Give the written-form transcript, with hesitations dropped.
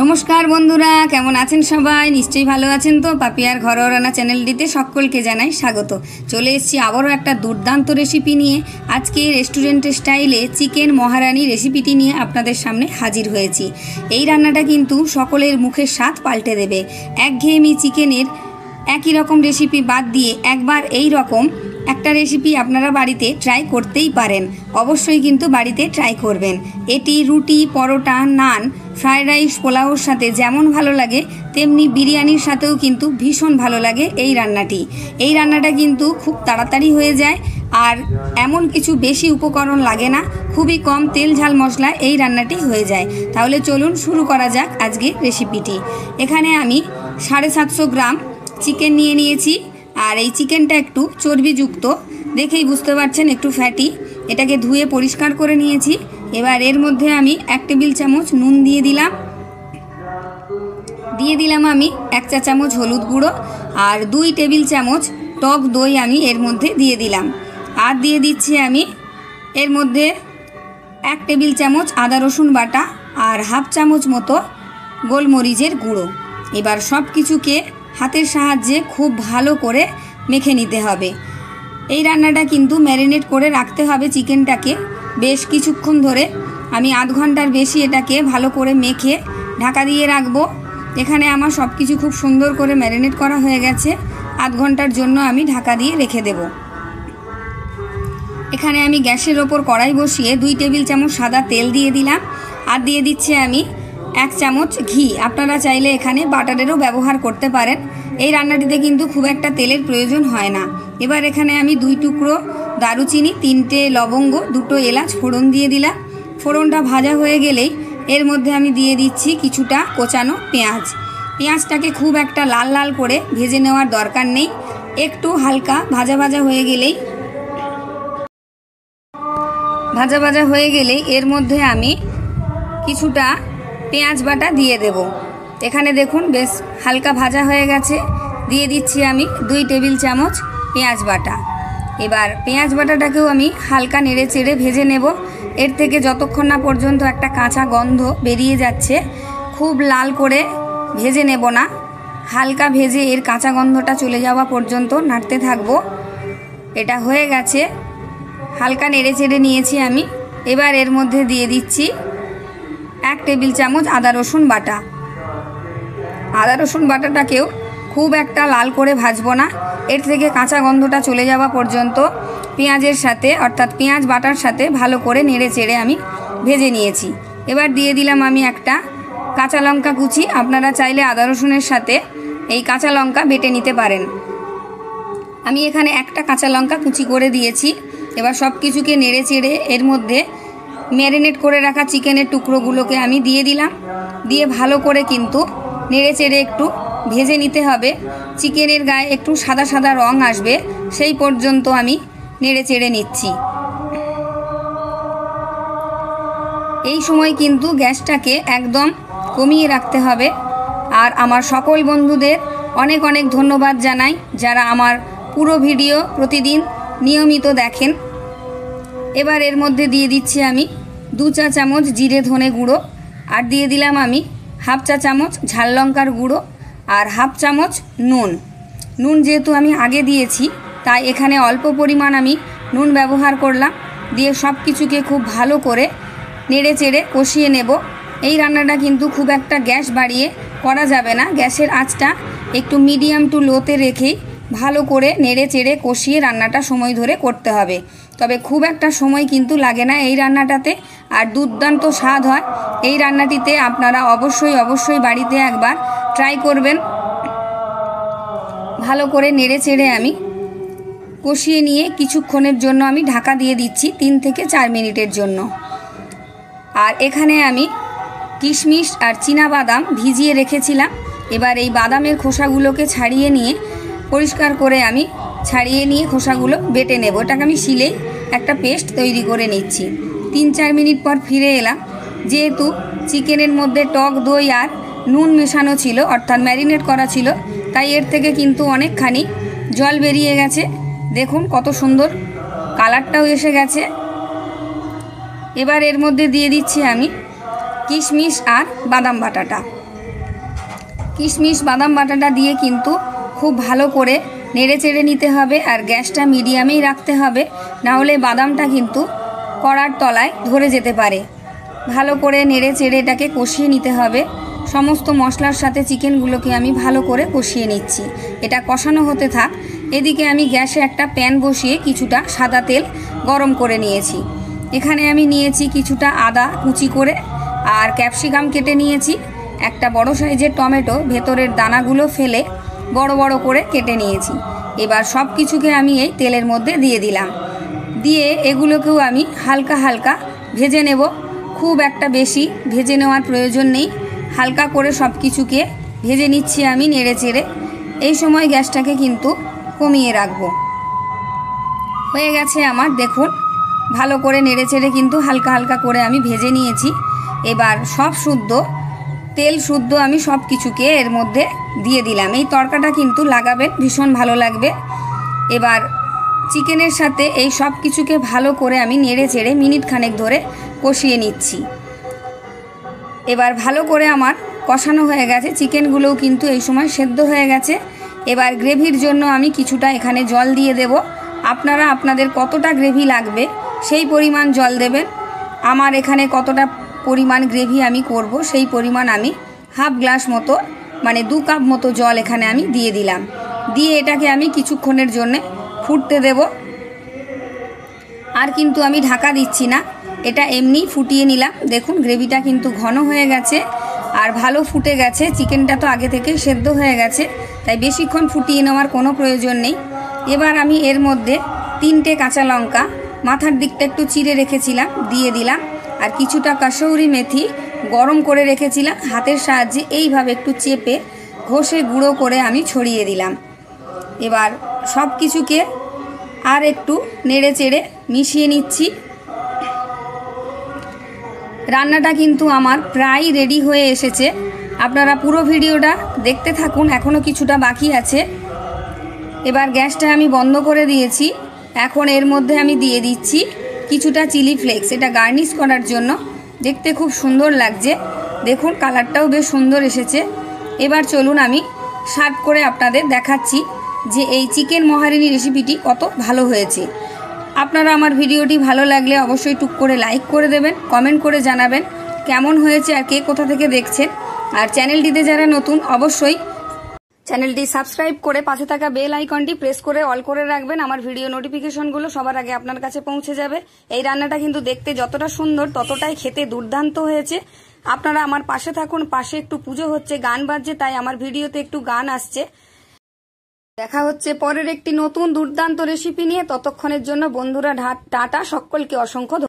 নমস্কার বন্ধুরা, কেমন আছেন সবাই? নিশ্চয়ই ভালো আছেন। তো পাপিয়ার ঘরোয়া রান্না চ্যানেলটিতে সকলকে জানাই স্বাগত। চলে এসেছি আবারও একটা দুর্দান্ত রেসিপি নিয়ে। আজকে রেস্টুরেন্টের স্টাইলে চিকেন মহারানি রেসিপিটি নিয়ে আপনাদের সামনে হাজির হয়েছি। এই রান্নাটা কিন্তু সকলের মুখের স্বাদ পাল্টে দেবে। একঘেয়েমি চিকেনের একই রকম রেসিপি বাদ দিয়ে একবার এই রকম একটা রেসিপি আপনারা বাড়িতে ট্রাই করতেই পারেন। অবশ্যই কিন্তু বাড়িতে ট্রাই করবেন। এটি রুটি, পরোটা, নান, ফ্রায়েড রাইস, পোলাওর সাথে যেমন ভালো লাগে তেমনি বিরিয়ানির সাথেও কিন্তু ভীষণ ভালো লাগে এই রান্নাটি। এই রান্নাটা কিন্তু খুব তাড়াতাড়ি হয়ে যায় আর এমন কিছু বেশি উপকরণ লাগে না, খুবই কম তেল ঝাল মশলা এই রান্নাটি হয়ে যায়। তাহলে চলুন শুরু করা যাক আজকে রেসিপিটি। এখানে আমি 750 গ্রাম চিকেন নিয়ে নিয়েছি। আর এই চিকেনটা একটু চর্বিযুক্ত, দেখেই বুঝতে পারছেন একটু ফ্যাটি। এটাকে ধুয়ে পরিষ্কার করে নিয়েছি। এবার এর মধ্যে আমি 1 টেবিল চামচ নুন দিয়ে দিলাম আমি 1 চা চামচ হলুদ গুঁড়ো আর 2 টেবিল চামচ টক দই আমি এর মধ্যে দিয়ে দিলাম। আর দিয়ে দিচ্ছি আমি এর মধ্যে 1 টেবিল চামচ আদা রসুন বাটা আর হাফ চামচ মতো গোলমরিচের গুঁড়ো। এবার সব কিছুকে হাতের সাহায্যে খুব ভালো করে মেখে নিতে হবে। এই রান্নাটা কিন্তু ম্যারিনেট করে রাখতে হবে চিকেনটাকে বেশ কিছুক্ষণ ধরে। আমি আধ ঘন্টার বেশি এটাকে ভালো করে মেখে ঢাকা দিয়ে রাখবো। এখানে আমার সব কিছু খুব সুন্দর করে ম্যারিনেট করা হয়ে গেছে। আধ ঘন্টার জন্য আমি ঢাকা দিয়ে রেখে দেব। এখানে আমি গ্যাসের ওপর কড়াই বসিয়ে 2 টেবিল চামচ সাদা তেল দিয়ে দিলাম। আর দিয়ে দিচ্ছি আমি 1 চামচ ঘি। আপনারা চাইলে এখানে বাটারেরও ব্যবহার করতে পারেন। এই রান্নাটিতে কিন্তু খুব একটা তেলের প্রয়োজন হয় না। এবার এখানে আমি 2 টুকরো দারুচিনি, 3টে লবঙ্গ, 2টো এলাচ ফোড়ন দিয়ে দিলাম। ফোড়নটা ভাজা হয়ে গেলেই এর মধ্যে আমি দিয়ে দিচ্ছি কিছুটা কোচানো পেঁয়াজ। পেঁয়াজটাকে খুব একটা লাল লাল করে ভেজে নেওয়ার দরকার নেই, একটু হালকা ভাজা ভাজা হয়ে গেলেই এর মধ্যে আমি কিছুটা পেঁয়াজ বাটা দিয়ে দেব। এখানে দেখুন বেশ হালকা ভাজা হয়ে গেছে। দিয়ে দিচ্ছি আমি 2 টেবিল চামচ পেঁয়াজ বাটা। এবার পেঁয়াজ বাটাটাকেও আমি হালকা নেড়ে চেড়ে ভেজে নেব। এর থেকে যতক্ষণ না পর্যন্ত একটা কাঁচা গন্ধ বেরিয়ে যাচ্ছে, খুব লাল করে ভেজে নেব না, হালকা ভেজে এর কাঁচা গন্ধটা চলে যাওয়া পর্যন্ত নাড়তে থাকবো। এটা হয়ে গেছে, হালকা নেড়ে চেড়ে নিয়েছি আমি। এবার এর মধ্যে দিয়ে দিচ্ছি 1 টেবিল চামচ আদা রসুন বাটা। আদা রসুন বাটাটাকেও খুব একটা লাল করে ভাজবো না, এর থেকে কাঁচা গন্ধটা চলে যাওয়া পর্যন্ত পেঁয়াজের সাথে অর্থাৎ পেঁয়াজ বাটার সাথে ভালো করে নেড়ে চেড়ে আমি ভেজে নিয়েছি। এবার দিয়ে দিলাম আমি একটা কাঁচা লঙ্কা কুচি। আপনারা চাইলে আদা রসুনের সাথে এই কাঁচা লঙ্কা বেটে নিতে পারেন। আমি এখানে একটা কাঁচা লঙ্কা কুচি করে দিয়েছি। এবার সব কিছুকে নেড়ে চেড়ে এর মধ্যে ম্যারিনেট করে রাখা চিকেনের টুকরোগুলোকে আমি দিয়ে দিলাম। দিয়ে ভালো করে কিন্তু নেড়ে চেড়ে একটু ভেজে নিতে হবে। চিকেনের গায়ে একটু সাদা সাদা রং আসবে সেই পর্যন্ত আমি নেড়ে চেড়ে নিচ্ছি। এই সময় কিন্তু গ্যাসটাকে একদম কমিয়ে রাখতে হবে। আর আমার সকল বন্ধুদের অনেক অনেক ধন্যবাদ জানাই যারা আমার পুরো ভিডিও প্রতিদিন নিয়মিত দেখেন। এবার এর মধ্যে দিয়ে দিচ্ছি আমি 2 চা চামচ জিরে ধনে গুঁড়ো আর দিয়ে দিলাম আমি হাফ চা চামচ ঝাল লঙ্কার গুঁড়ো আর হাফ চামচ নুন যেহেতু আমি আগে দিয়েছি তাই এখানে অল্প পরিমাণ আমি নুন ব্যবহার করলাম। দিয়ে সব কিছুকে খুব ভালো করে নেড়ে চেড়ে কষিয়ে নেব। এই রান্নাটা কিন্তু খুব একটা গ্যাস বাড়িয়ে করা যাবে না, গ্যাসের আঁচটা একটু মিডিয়াম টু লোতে রেখেই ভালো করে নেড়ে চেড়ে কষিয়ে রান্নাটা সময় ধরে করতে হবে। তবে খুব একটা সময় কিন্তু লাগে না এই রান্নাটাতে, আর দুর্দান্ত স্বাদ হয়। এই রান্নাটিতে আপনারা অবশ্যই বাড়িতে একবার ট্রাই করবেন। ভালো করে নেড়ে চেড়ে আমি কষিয়ে নিয়ে কিছুক্ষণের জন্য আমি ঢাকা দিয়ে দিচ্ছি 3 থেকে 4 মিনিটের জন্য। আর এখানে আমি কিশমিশ আর চীনাবাদাম ভিজিয়ে রেখেছিলাম। এবার এই বাদামের খোসাগুলোকে পরিষ্কার করে আমি ছাড়িয়ে নিয়ে খোসাগুলো বেটে নেব। এটাকে আমি শিলেই একটা পেস্ট তৈরি করে নিচ্ছি। 3-4 মিনিট পর ফিরে এলাম। যেহেতু চিকেনের মধ্যে টক দই আর নুন মেশানো ছিল অর্থাৎ ম্যারিনেট করা ছিল, তাই এর থেকে কিন্তু অনেকখানি জল বেরিয়ে গেছে। দেখুন কত সুন্দর কালারটাও এসে গেছে। এবার এর মধ্যে দিয়ে দিচ্ছি আমি কিশমিশ আর বাদাম বাটাটা। কিশমিশ বাদাম বাটাটা দিয়ে কিন্তু খুব ভালো করে নেড়ে চেড়ে নিতে হবে, আর গ্যাসটা মিডিয়ামেই রাখতে হবে, না হলে বাদামটা কিন্তু কড়ার তলায় ধরে যেতে পারে। ভালো করে নেড়ে চেড়ে এটাকে কষিয়ে নিতে হবে। সমস্ত মশলার সাথে চিকেনগুলোকে আমি ভালো করে কষিয়ে নিচ্ছি। এটা কষানো হতে থাক। এদিকে আমি গ্যাসে একটা প্যান বসিয়ে কিছুটা সাদা তেল গরম করে নিয়েছি। এখানে আমি নিয়েছি কিছুটা আদা কুচি করে, আর ক্যাপসিকাম কেটে নিয়েছি। একটা বড় সাইজের টমেটো ভেতরের দানাগুলো ফেলে বড় বড় করে কেটে নিয়েছি। এবার সব কিছুকে আমি এই তেলের মধ্যে দিয়ে দিলাম। দিয়ে এগুলোকেও আমি হালকা হালকা ভেজে নেব। খুব একটা বেশি ভেজে নেওয়ার প্রয়োজন নেই, হালকা করে সব কিছুকে ভেজে নিচ্ছি আমি নেড়ে চেড়ে। এই সময় গ্যাসটাকে কিন্তু কমিয়ে রাখবো। হয়ে গেছে আমার, দেখুন ভালো করে নেড়ে চেড়ে কিন্তু হালকা হালকা করে আমি ভেজে নিয়েছি। এবার সব শুদ্ধ তেল শুদ্ধ আমি সব কিছুকে এর মধ্যে দিয়ে দিলাম। এই তরকাটা কিন্তু লাগাবেন, ভীষণ ভালো লাগবে। এবার চিকেনের সাথে এই সব কিছুকে ভালো করে আমি নেড়ে চেড়ে মিনিট খানেক ধরে কষিয়ে নিচ্ছি। এবার ভালো করে আমার কষানো হয়ে গেছে, চিকেনগুলোও কিন্তু এই সময় সেদ্ধ হয়ে গেছে। এবার গ্রেভির জন্য আমি কিছুটা এখানে জল দিয়ে দেব। আপনারা আপনাদের কতটা গ্রেভি লাগবে সেই পরিমাণ জল দেবেন। আমার এখানে কতটা পরিমাণ গ্রেভি আমি করব সেই পরিমাণ আমি হাফ গ্লাস মতো, মানে 2 কাপ মতো জল এখানে আমি দিয়ে দিলাম। দিয়ে এটাকে আমি কিছুক্ষণের জন্য ফুটতে দেব। আর কিন্তু আমি ঢাকা দিচ্ছি না, এটা এমনি ফুটিয়ে নিলাম। দেখুন গ্রেভিটা কিন্তু ঘন হয়ে গেছে আর ভালো ফুটে গেছে। চিকেনটা তো আগে থেকে সেদ্ধ হয়ে গেছে, তাই বেশিক্ষণ ফুটিয়ে নেওয়ার কোনো প্রয়োজন নেই। এবার আমি এর মধ্যে 3টে কাঁচা লঙ্কা মাথার দিকটা একটু চিড়ে রেখেছিলাম দিয়ে দিলাম, আর কিছুটা কাসৌরি মেথি গরম করে রেখেছিলাম হাতের সাহায্যে এইভাবে একটু চেপে ঘষে গুঁড়ো করে আমি ছড়িয়ে দিলাম। এবার সব কিছুকে আর একটু নেড়ে চেড়ে মিশিয়ে নিচ্ছি। রান্নাটা কিন্তু আমার প্রায় রেডি হয়ে এসেছে। আপনারা পুরো ভিডিওটা দেখতে থাকুন, এখনও কিছুটা বাকি আছে। এবার গ্যাসটা আমি বন্ধ করে দিয়েছি। এখন এর মধ্যে আমি দিয়ে দিচ্ছি কিছুটা চিলি ফ্লেক্স, এটা গার্নিশ করার জন্য। দেখতে খুব সুন্দর লাগছে, দেখুন কালারটাও বেশ সুন্দর এসেছে। এবার চলুন আমি সার্ভ করে আপনাদের দেখাচ্ছি যে এই চিকেন মহারিনী রেসিপিটি কত ভালো হয়েছে। আপনারা আমার ভিডিওটি ভালো লাগলে অবশ্যই টুক করে লাইক করে দেবেন, কমেন্ট করে জানাবেন কেমন হয়েছে আর কে কোথা থেকে দেখছেন। আর চ্যানেলটিতে যারা নতুন অবশ্যই চ্যানেলটি সাবস্ক্রাইব করে পাশে থাকা বেল আইকনটি প্রেস করে অল করে রাখবেন। আমার ভিডিও নোটিফিকেশনগুলো সবার আগে আপনার কাছে পৌঁছে যাবে। এই রান্নাটা কিন্তু দেখতে যতটা সুন্দর ততটাই খেতে দুর্দান্ত হয়েছে। আপনারা আমার পাশে থাকুন, পাশে একটু পুজো হচ্ছে, গান বাজছে, তাই আমার ভিডিওতে একটু গান আসছে। দেখা হচ্ছে পরের একটি নতুন দুর্দান্ত রেসিপি নিয়ে। ততক্ষণের জন্য বন্ধুরা টাটা, সকলকে অসংখ্য